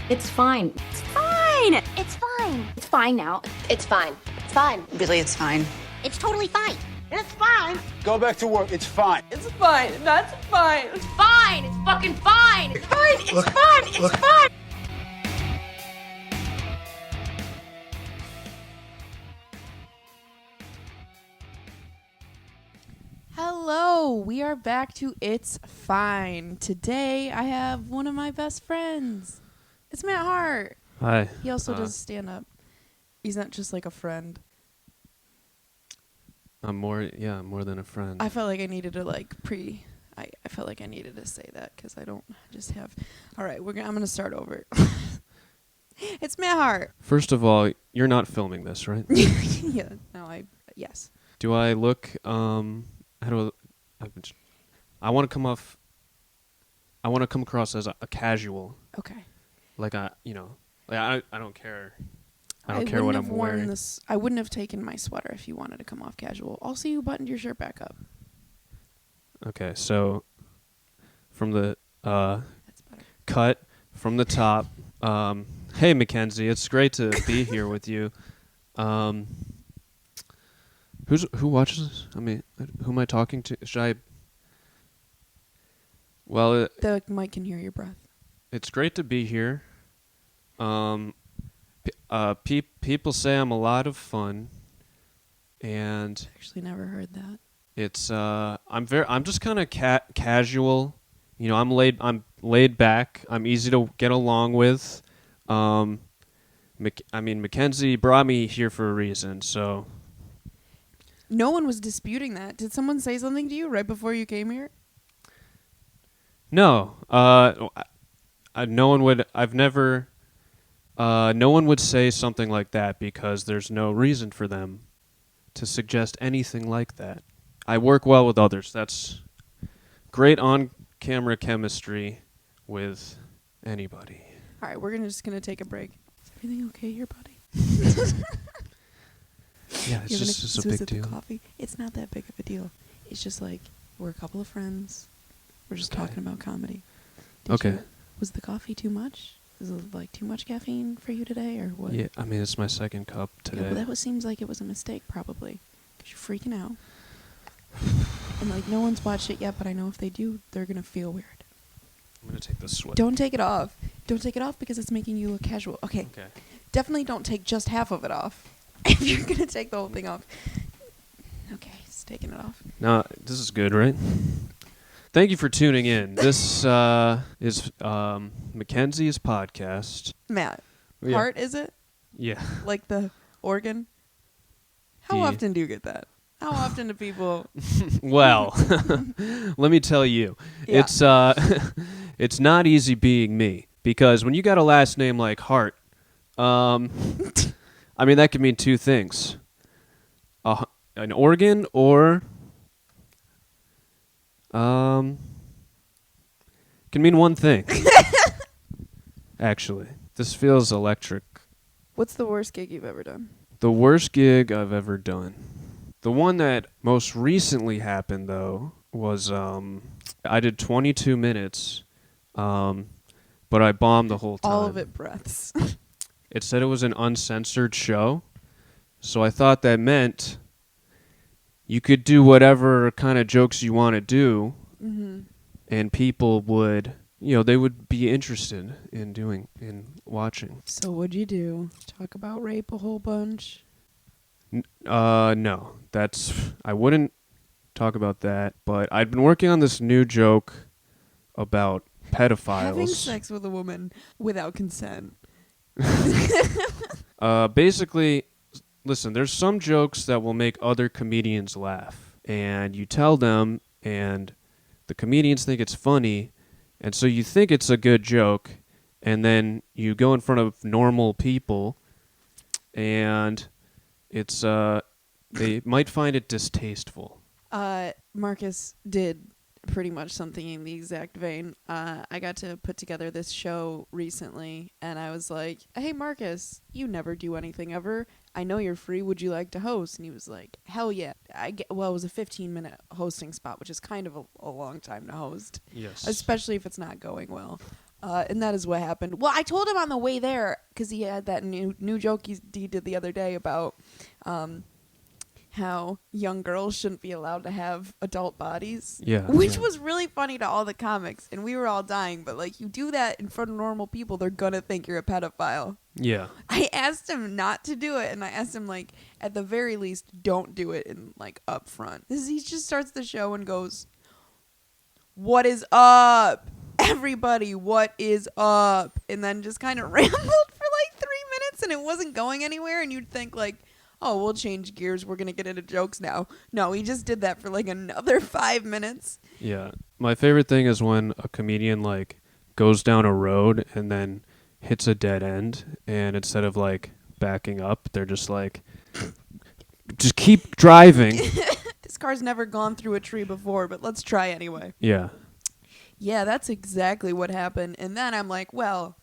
It's fine. It's fine. It's fine. It's fine now. It's fine. It's fine. Really, it's fine. It's totally fine. It's fine. Go back to work. It's fine. It's fine. That's fine. It's fine. It's fucking fine. It's fine. It's fine. It's fine. Hello, we are back to It's Fine. Today I have one of my best friends. It's Matt Hart. Hi. He also does stand-up. He's not just like a friend. I'm more than a friend. I felt like I needed to I felt like I needed to say that because I don't just have. All right, I'm gonna start over. It's Matt Hart. First of all, you're not filming this, right? Yeah. No, yes. Do I look? I want to come across as a casual. Okay. Like I don't care. I don't care wouldn't what have I'm worn wearing. this. I wouldn't have taken my sweater if you wanted to come off casual. Also, you buttoned your shirt back up. Okay, so from the That's better. cut from the top. Hey Mackenzie, it's great to be here with you. Who watches this? I mean, who am I talking to? Should I? Well, The mic can hear your breath. it's great to be here. People say I'm a lot of fun, and Actually, never heard that. it's I'm just kind of casual. You know, I'm laid back. I'm easy to get along with. Mackenzie brought me here for a reason, so. No one was disputing that. Did someone say something to you right before you came here? No, no one would. I've never. No one would say something like that because there's no reason for them to suggest anything like that. I work well with others. That's great on-camera chemistry with anybody. All right, we're just gonna take a break. Is everything okay here, buddy? Yeah, it's just a big deal. Coffee. It's not that big of a deal. It's just like we're a couple of friends. We're just talking about comedy. Was the coffee too much? Is it like too much caffeine for you today, or what? Yeah, I mean it's my second cup today. Yeah, well, seems like it was a mistake, probably, because you're freaking out. And like no one's watched it yet, but I know if they do, they're gonna feel weird. I'm gonna take this sweat. Don't take it off. Don't take it off because it's making you look casual. Okay. Definitely don't take just half of it off. If you're going to take the whole thing off. Okay, it's taking it off. No, this is good, right? Thank you for tuning in. This is Mackenzie's podcast. Matt, Yeah. Hart, is it? Yeah. Like the organ? How often do you get that? How often do people... Well, let me tell you. Yeah. It's not easy being me because when you got a last name like Hart, I mean, that could mean two things. An organ or can mean one thing. Actually, this feels electric. What's the worst gig you've ever done? The worst gig I've ever done. The one that most recently happened, though, was I did 22 minutes, but I bombed the whole time. All of it breaths. It said it was an uncensored show, so I thought that meant you could do whatever kind of jokes you want to do, and people would, they would be interested in watching. So what'd you do? Talk about rape a whole bunch? No, I wouldn't talk about that, but I'd been working on this new joke about pedophiles. Having sex with a woman without consent. Basically, listen, there's some jokes that will make other comedians laugh, and you tell them, and the comedians think it's funny, and so you think it's a good joke, and then you go in front of normal people, and it's they might find it distasteful. Marcus did pretty much something in the exact vein. I got to put together this show recently, and I was like, hey, Marcus, you never do anything ever. I know you're free. Would you like to host? And he was like, hell yeah. It was a 15-minute hosting spot, which is kind of a long time to host. Yes. Especially if it's not going well. And that is what happened. Well, I told him on the way there, because he had that new joke he did the other day about how young girls shouldn't be allowed to have adult bodies. Yeah. Which was really funny to all the comics, and we were all dying. But, like, you do that in front of normal people, they're going to think you're a pedophile. Yeah. I asked him not to do it, and I asked him, like, at the very least, don't do it in, like, up front. He just starts the show and goes, "What is up? Everybody, what is up?" And then just kind of rambled for like 3 minutes, and it wasn't going anywhere, and you'd think, like, oh, we'll change gears, we're going to get into jokes now. No, he just did that for like another 5 minutes. Yeah. My favorite thing is when a comedian, like, goes down a road and then hits a dead end, and instead of, like, backing up, they're just like, just keep driving. This car's never gone through a tree before, but let's try anyway. Yeah. Yeah, that's exactly what happened. And then I'm like, well,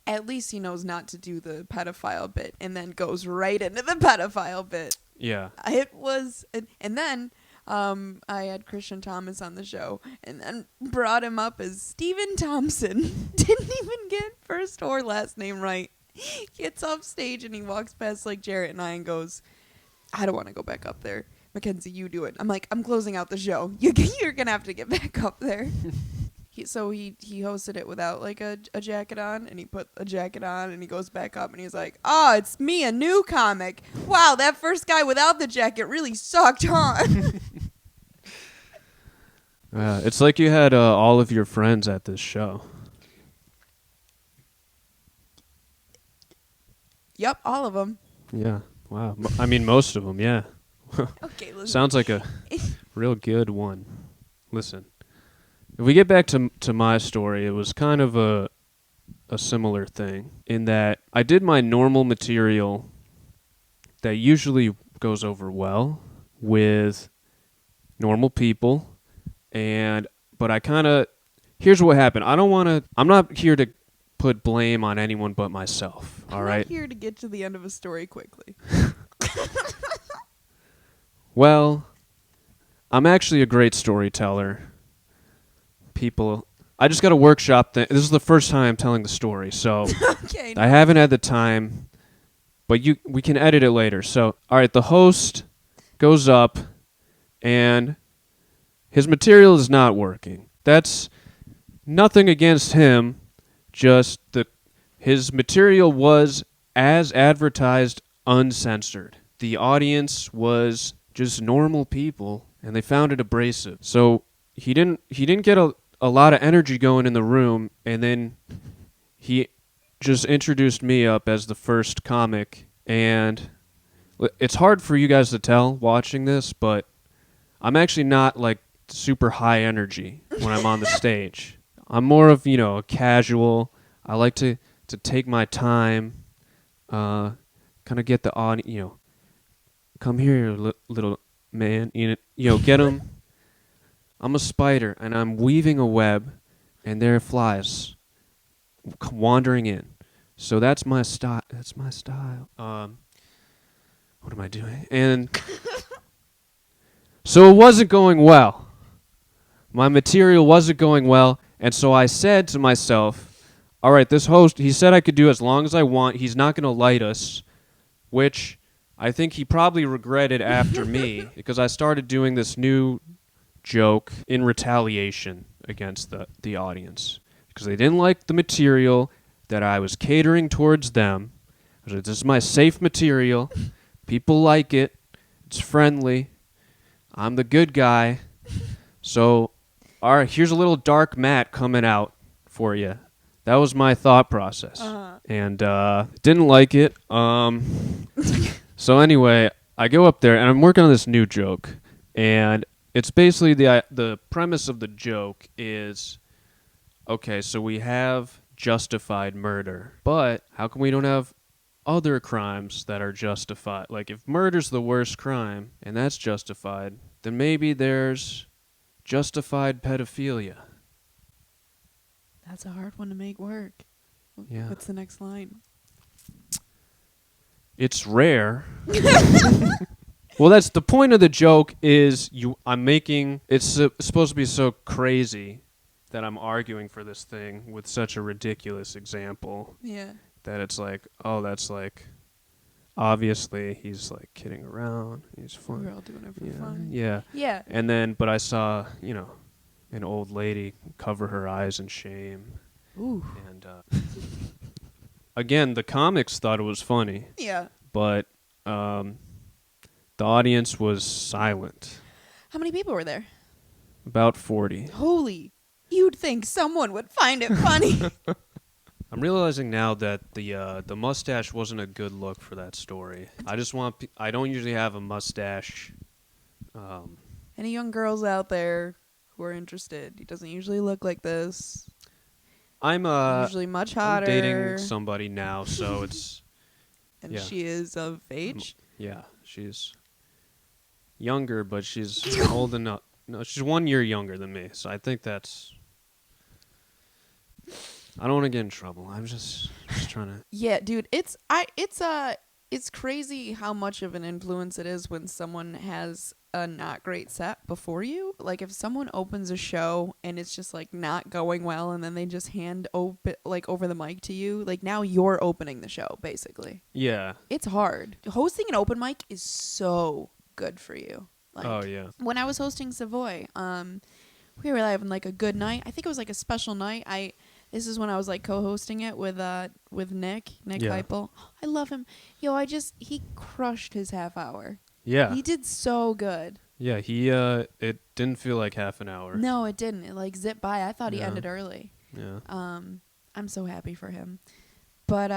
at least he knows not to do the pedophile bit, and then goes right into the pedophile bit. Yeah. It was, and then I had Christian Thomas on the show, and then brought him up as Stephen Thompson. Didn't even get first or last name right. Gets off stage and he walks past like Jarrett and I and goes, "I don't want to go back up there. Mackenzie, you do it." I'm like, "I'm closing out the show. You're gonna have to get back up there." So he hosted it without like a jacket on, and he put a jacket on, and he goes back up and he's like, "Oh, it's me, a new comic. Wow, that first guy without the jacket really sucked, huh?" It's like you had all of your friends at this show. Yep, all of them. Yeah. Wow. I mean, most of them, yeah. Okay, listen. Sounds like a real good one. Listen. If we get back to my story, it was kind of a similar thing in that I did my normal material that usually goes over well with normal people, but I kind of, here's what happened. I'm not here to put blame on anyone but myself, all right? I'm not here to get to the end of a story quickly. Well, I'm actually a great storyteller. I just got a workshop. This is the first time I'm telling the story, so Okay. I haven't had the time, but we can edit it later. So, all right, the host goes up, and his material is not working. That's nothing against him, just his material was, as advertised, uncensored. The audience was just normal people, and they found it abrasive. So he didn't get a lot of energy going in the room, and then he just introduced me up as the first comic, and it's hard for you guys to tell watching this, but I'm actually not like super high energy when I'm on the stage. I'm more of, a casual. I like to take my time, kind of get the audience, come here, little man, get him. I'm a spider, and I'm weaving a web, and there are flies wandering in. So that's my style. That's my style. What am I doing? And so it wasn't going well. My material wasn't going well, and so I said to myself, all right, this host, he said I could do as long as I want. He's not going to light us, which I think he probably regretted after me, because I started doing this new joke in retaliation against the audience because they didn't like the material that I was catering towards them. I was like, this is my safe material. People like it. It's friendly. I'm the good guy. So, all right, here's a little dark Matt coming out for you. That was my thought process. And didn't like it. So anyway, I go up there and I'm working on this new joke, and it's basically the premise of the joke is, okay, so we have justified murder, but how come we don't have other crimes that are justified? Like, if murder's the worst crime and that's justified, then maybe there's justified pedophilia. That's a hard one to make work. Yeah. What's the next line? It's rare. Well, that's the point of the joke is it's supposed to be so crazy that I'm arguing for this thing with such a ridiculous example Yeah. that it's like, oh, that's like, obviously he's like kidding around. He's fun. We're all doing it for Yeah, fun. yeah. Yeah. And then, but I saw, an old lady cover her eyes in shame. Ooh. And again, the comics thought it was funny, Yeah. but the audience was silent. How many people were there? About 40. Holy. You'd think someone would find it funny. I'm realizing now that the mustache wasn't a good look for that story. I don't usually have a mustache. Any young girls out there who are interested? He doesn't usually look like this. I'm Usually much hotter. I'm dating somebody now, so it's and yeah. she is of age. Yeah, she's younger, but she's old enough. No, she's 1 year younger than me, so I think that's. I don't want to get in trouble. I'm just trying to. Yeah, dude, it's crazy how much of an influence it is when someone has a not great set before you. Like if someone opens a show and it's just like not going well, and then they just hand over the mic to you, like now you're opening the show basically. Yeah. It's hard. Hosting an open mic is so good for you. Like, Oh yeah. when I was hosting Savoy, we were having like a good night. I think it was like a special night. This is when I was like co-hosting it with Nick Yeah. Heupel. I love him. He crushed his half hour. Yeah. He did so good. Yeah. It didn't feel like half an hour. No, it didn't. It like zipped by. I thought he Yeah. ended early. Yeah. I'm so happy for him. But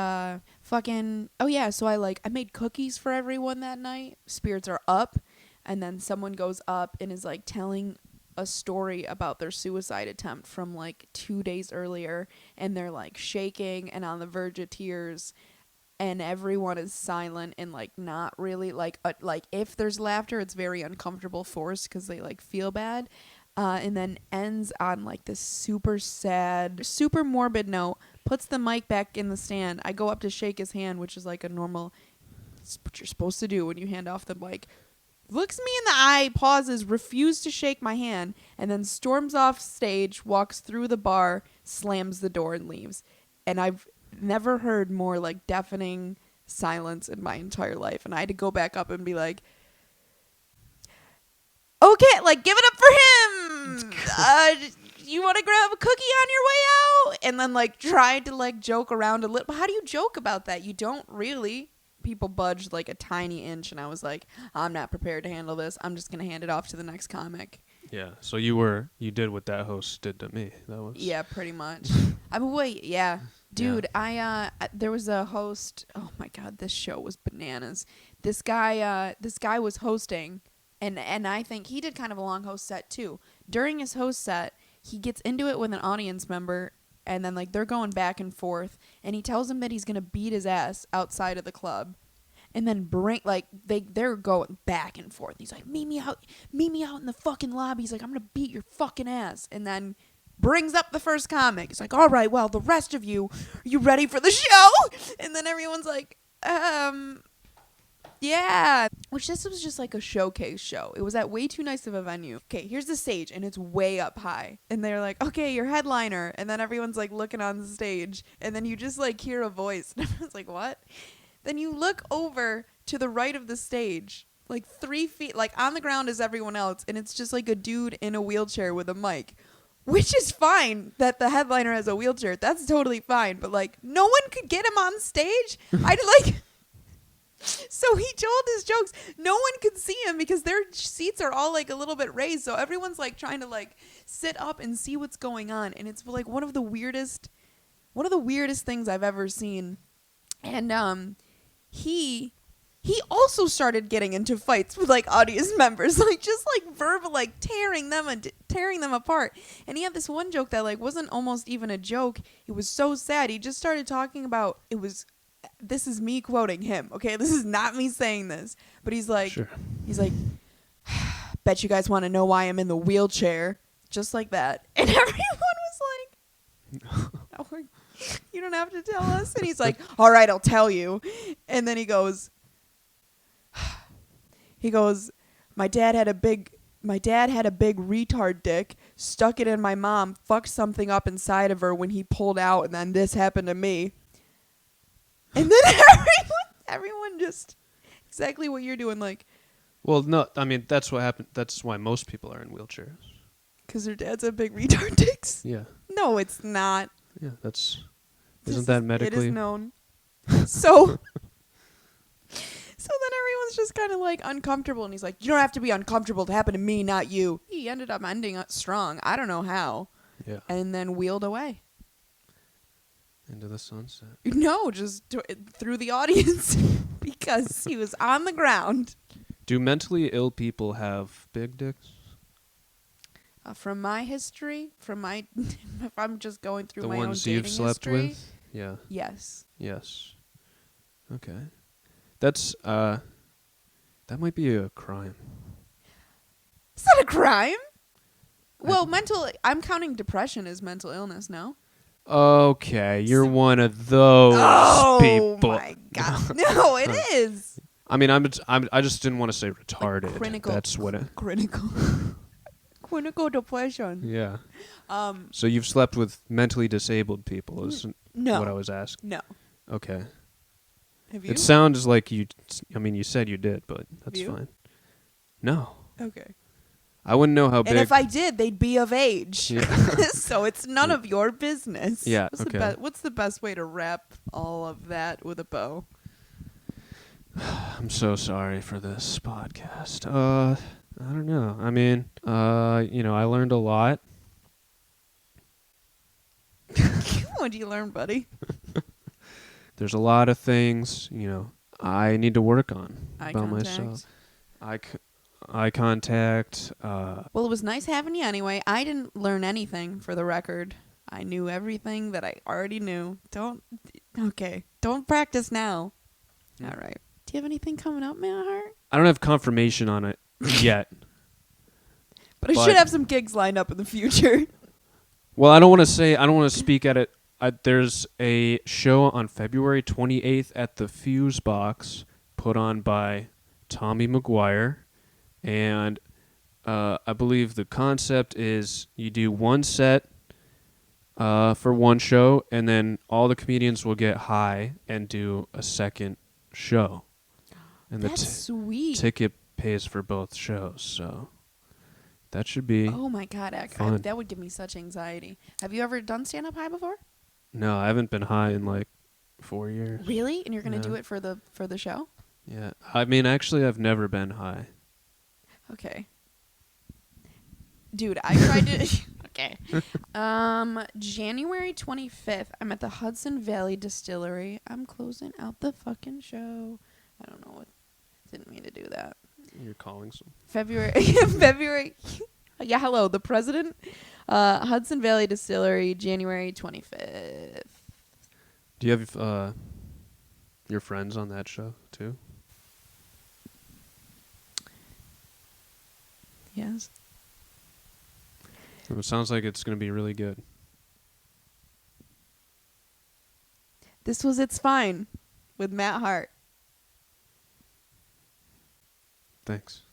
so I made cookies for everyone that night. Spirits are up, and then someone goes up and is like telling a story about their suicide attempt from like 2 days earlier, and they're like shaking and on the verge of tears, and everyone is silent and like not really like if there's laughter, it's very uncomfortable forced because they like feel bad, and then ends on like this super sad, super morbid note. Puts the mic back in the stand. I go up to shake his hand, which is like a normal. It's what you're supposed to do when you hand off the mic. Looks me in the eye, pauses, refuses to shake my hand, and then storms off stage, walks through the bar, slams the door, and leaves. And I've never heard more like deafening silence in my entire life. And I had to go back up and be like, okay, like give it up for him. You want to grab a cookie on your way out? And then like tried to like joke around a little. How do you joke about that? You don't really. People budged like a tiny inch, and I was like, I'm not prepared to handle this. I'm just gonna hand it off to the next comic. Yeah. So you did what that host did to me. That was. Yeah, pretty much. Dude. Yeah. There was a host. Oh my god, this show was bananas. This guy was hosting, and I think he did kind of a long host set too. During his host set, he gets into it with an audience member, and then like they're going back and forth, and he tells him that he's gonna beat his ass outside of the club, and then they're going back and forth. He's like, meet me out in the fucking lobby. He's like, I'm gonna beat your fucking ass, and then brings up the first comic. He's like, all right, well, the rest of you, are you ready for the show? And then everyone's like, yeah. Which this was just like a showcase show. It was at way too nice of a venue. Okay, here's the stage, and it's way up high. And they're like, okay, you're headliner. And then everyone's like looking on the stage, and then you just like hear a voice. And everyone's like, what? Then you look over to the right of the stage, like 3 feet, like on the ground is everyone else, and it's just like a dude in a wheelchair with a mic. Which is fine that the headliner has a wheelchair. That's totally fine. But like, no one could get him on stage. So he told his jokes. No one could see him because their seats are all like a little bit raised. So everyone's like trying to like sit up and see what's going on. And it's like one of the weirdest things I've ever seen. And he also started getting into fights with like audience members, like just like verbal, like tearing them apart. And he had this one joke that like wasn't almost even a joke. It was so sad. He just started talking about this is me quoting him, okay? This is not me saying this. But he's like, Sure. Bet you guys want to know why I'm in the wheelchair. Just like that. And everyone was like, oh, you don't have to tell us. And he's like, all right, I'll tell you. And then he goes, my dad had a big my dad had a big retard dick, stuck it in my mom, fucked something up inside of her when he pulled out, and then this happened to me. And then everyone just exactly what you're doing, like, Well, no, I mean that's what happened. That's why most people are in wheelchairs. because their dads have big retard dicks. Yeah, No, it's not. yeah. That's This isn't that It medically? is known. So then everyone's just kind of like uncomfortable, and he's like, "You don't have to be uncomfortable to happen to me, not you." He ended up ending up strong. I don't know how. Yeah. And then wheeled away. Into the sunset. No, just through the audience because he was on the ground. Do mentally ill people have big dicks? From my history, if I'm just going through The my own ones dating you've slept history, with? Yeah. yes. Yes. Okay. That's that might be a crime. Is that a crime? Well, I'm counting depression as mental illness, no? Okay, you're one of those people. Oh my god. No, it is. I mean, I just didn't want to say retarded. clinical- That's what it. Clinical depression. Yeah. So you've slept with mentally disabled people, isn't No. what I was asking? No. Okay. Have you? It sounds like you. I mean, you said you did, but that's You? fine. No, Okay. I wouldn't know how big. And if I did, they'd be of age. Yeah. So it's none of your business. Yeah, What's what's the best way to wrap all of that with a bow? I'm so sorry for this podcast. I don't know. I mean, I learned a lot. What'd you learn, buddy? There's a lot of things, I need to work on Eye about contact. myself. Eye contact. Well, it was nice having you anyway. I didn't learn anything, for the record. I knew everything that I already knew. Don't practice now. All right. Do you have anything coming up, Matt Hart? I don't have confirmation on it yet. But I should have some gigs lined up in the future. Well, I don't want to speak at it. There's a show on February 28th at the Fuse Box put on by Tommy McGuire. And I believe the concept is you do one set for one show, and then all the comedians will get high and do a second show. And That's the sweet. ticket pays for both shows, so that should be Oh my god, fun. that would give me such anxiety. Have you ever done stand-up high before? No, I haven't been high in like 4 years. Really? And you're gonna No. do it for the show? Yeah. I mean, actually, I've never been high. Okay. Dude, I tried to. Okay. January 25th, I'm at the Hudson Valley Distillery. I'm closing out the fucking show. I don't know what. Didn't mean to do that. You're calling some. February. Yeah, hello, the president. Hudson Valley Distillery, January 25th. Do you have your friends on that show too? Yes. It sounds like it's going to be really good. This was It's Fine with Matt Hart. Thanks.